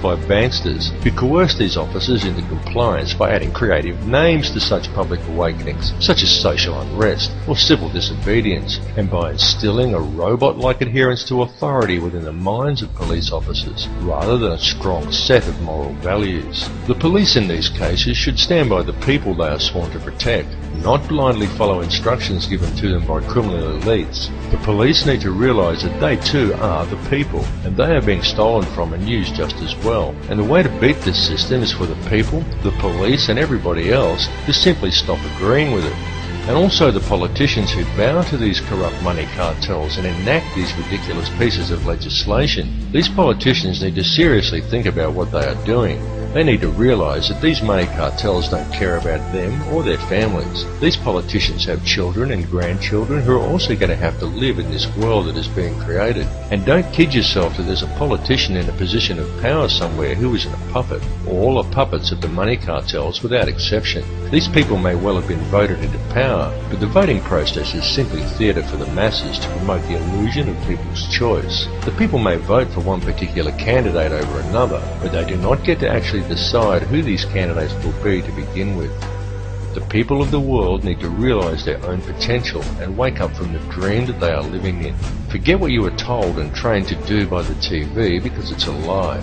by banksters who coerce these officers into compliance by adding creative names to such public awakenings, such as social unrest or civil disobedience, and by instilling a robot-like adherence to authority within the minds of police officers, rather than a strong set of moral values. The police in these cases should stand by the people they are sworn to protect, not blindly follow instructions given to them by criminal elites. The police need to realise that they too are the people, and they are being stolen from and used just as well. And the way to beat this system is for the people, the police and everybody else to simply stop agreeing with it. And also the politicians who bow to these corrupt money cartels and enact these ridiculous pieces of legislation. These politicians need to seriously think about what they are doing. They need to realise that these money cartels don't care about them or their families. These politicians have children and grandchildren who are also going to have to live in this world that is being created. And don't kid yourself that there's a politician in a position of power somewhere who isn't a puppet. All are puppets of the money cartels without exception. These people may well have been voted into power, but the voting process is simply theatre for the masses to promote the illusion of people's choice. The people may vote for one particular candidate over another, but they do not get to actually decide who these candidates will be to begin with. The people of the world need to realise their own potential and wake up from the dream that they are living in. Forget what you were told and trained to do by the TV, because it's a lie.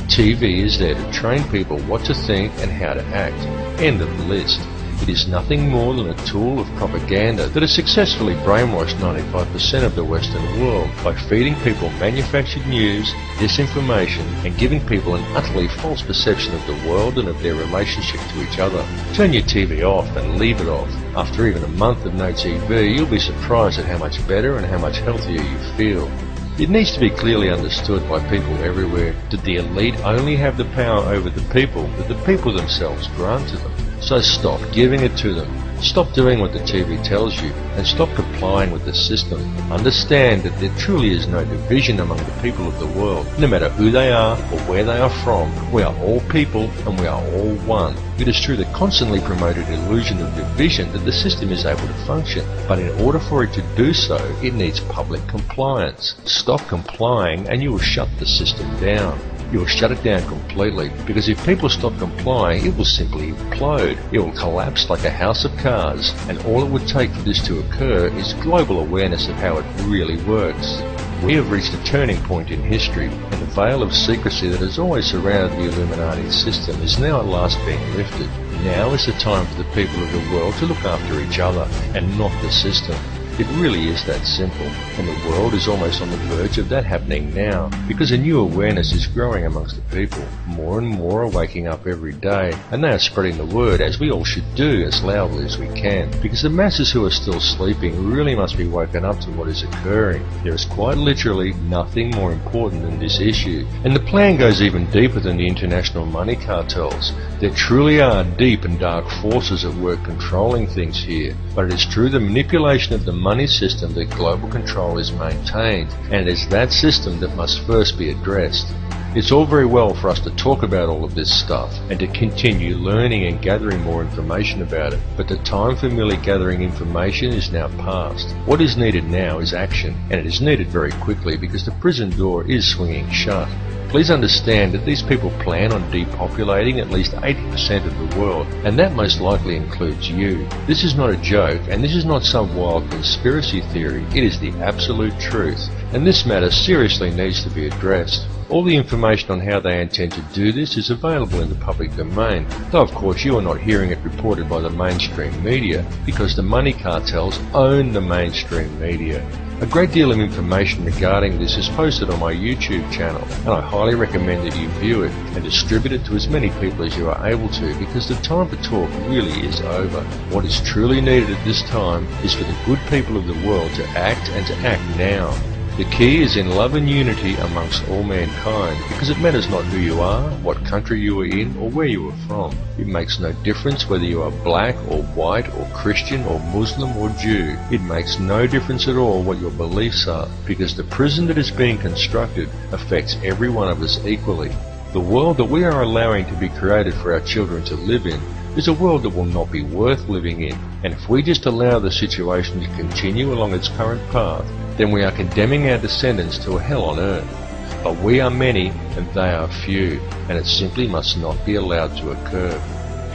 TV is there to train people what to think and how to act. End of list. It is nothing more than a tool of propaganda that has successfully brainwashed 95% of the Western world by feeding people manufactured news, disinformation, and giving people an utterly false perception of the world and of their relationship to each other. Turn your TV off and leave it off. After even a month of no TV, you'll be surprised at how much better and how much healthier you feel. It needs to be clearly understood by people everywhere that the elite only have the power over the people that the people themselves grant to them. So stop giving it to them. Stop doing what the TV tells you, and stop complying with the system. Understand that there truly is no division among the people of the world. No matter who they are or where they are from, we are all people and we are all one. It is through the constantly promoted illusion of division that the system is able to function. But in order for it to do so, it needs public compliance. Stop complying and you will shut the system down. You will shut it down completely, because if people stop complying, it will simply implode. It will collapse like a house of cards, and all it would take for this to occur is global awareness of how it really works. We have reached a turning point in history, and the veil of secrecy that has always surrounded the Illuminati system is now at last being lifted. Now is the time for the people of the world to look after each other, and not the system. It really is that simple, and the world is almost on the verge of that happening now, because a new awareness is growing amongst the people. More and more are waking up every day, and they are spreading the word, as we all should do, as loudly as we can, because the masses who are still sleeping really must be woken up to what is occurring. There is quite literally nothing more important than this issue, and the plan goes even deeper than the international money cartels. There truly are deep and dark forces at work controlling things here, but it is through the manipulation of the money system that global control is maintained, and it is that system that must first be addressed. It's all very well for us to talk about all of this stuff and to continue learning and gathering more information about it, but the time for merely gathering information is now past. What is needed now is action, and it is needed very quickly because the prison door is swinging shut. Please understand that these people plan on depopulating at least 80% of the world, and that most likely includes you. This is not a joke, and this is not some wild conspiracy theory. It is the absolute truth, and this matter seriously needs to be addressed. All the information on how they intend to do this is available in the public domain, though of course you are not hearing it reported by the mainstream media, because the money cartels own the mainstream media. A great deal of information regarding this is posted on my YouTube channel, and I highly recommend that you view it and distribute it to as many people as you are able to, because the time for talk really is over. What is truly needed at this time is for the good people of the world to act, and to act now. The key is in love and unity amongst all mankind, because it matters not who you are, what country you are in, or where you are from. It makes no difference whether you are black or white or Christian or Muslim or Jew. It makes no difference at all what your beliefs are, because the prison that is being constructed affects every one of us equally. The world that we are allowing to be created for our children to live in is a world that will not be worth living in, and if we just allow the situation to continue along its current path, then we are condemning our descendants to a hell on earth. But we are many and they are few, and it simply must not be allowed to occur.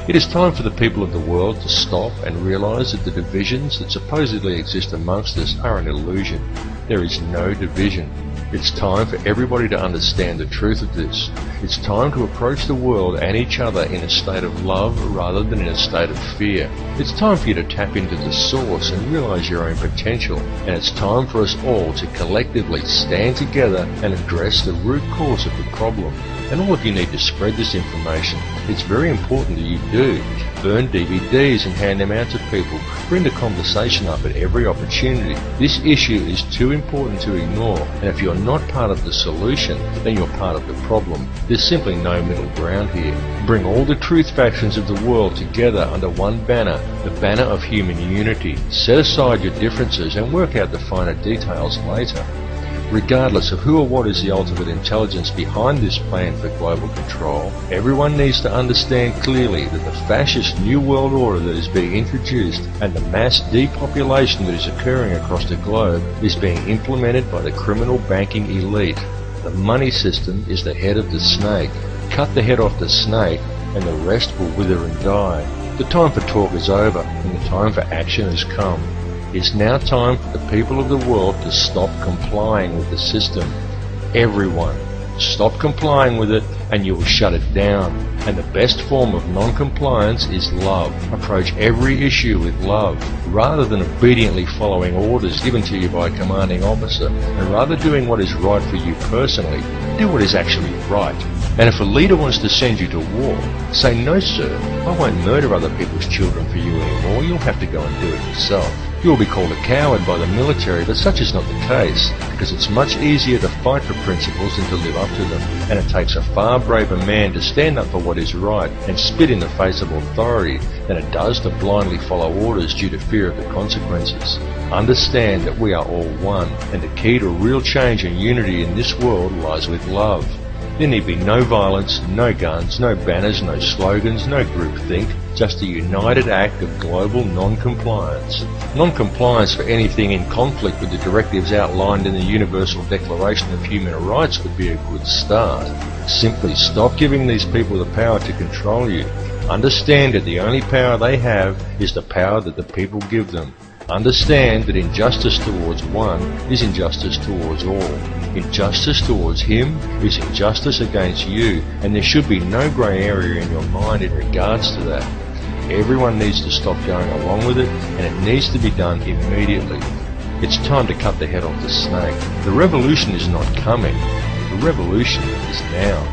It is time for the people of the world to stop and realize that the divisions that supposedly exist amongst us are an illusion. There is no division. It's time for everybody to understand the truth of this. It's time to approach the world and each other in a state of love rather than in a state of fear. It's time for you to tap into the source and realize your own potential. And it's time for us all to collectively stand together and address the root cause of the problem. And all of you need to spread this information. It's very important that you do. Burn DVDs and hand them out to people. Bring the conversation up at every opportunity. This issue is too important to ignore, and if you're not part of the solution, then you're part of the problem. There's simply no middle ground here. Bring all the truth factions of the world together under one banner, the banner of human unity. Set aside your differences and work out the finer details later. Regardless of who or what is the ultimate intelligence behind this plan for global control, everyone needs to understand clearly that the fascist New World Order that is being introduced and the mass depopulation that is occurring across the globe is being implemented by the criminal banking elite. The money system is the head of the snake. Cut the head off the snake and the rest will wither and die. The time for talk is over and the time for action has come. It's now time for the people of the world to stop complying with the system. Everyone, stop complying with it and you will shut it down. And the best form of non-compliance is love. Approach every issue with love, rather than obediently following orders given to you by a commanding officer, and rather doing what is right for you personally, do what is actually right. And if a leader wants to send you to war, say, "No sir, I won't murder other people's children for you anymore, you'll have to go and do it yourself." You will be called a coward by the military, but such is not the case, because it's much easier to fight for principles than to live up to them, and it takes a far braver man to stand up for what is right and spit in the face of authority than it does to blindly follow orders due to fear of the consequences. Understand that we are all one, and the key to real change and unity in this world lies with love. There need be no violence, no guns, no banners, no slogans, no groupthink, just a united act of global non-compliance. Non-compliance for anything in conflict with the directives outlined in the Universal Declaration of Human Rights would be a good start. Simply stop giving these people the power to control you. Understand that the only power they have is the power that the people give them. Understand that injustice towards one is injustice towards all. Injustice towards him is injustice against you, and there should be no grey area in your mind in regards to that. Everyone needs to stop going along with it, and it needs to be done immediately. It's time to cut the head off the snake. The revolution is not coming. The revolution is now.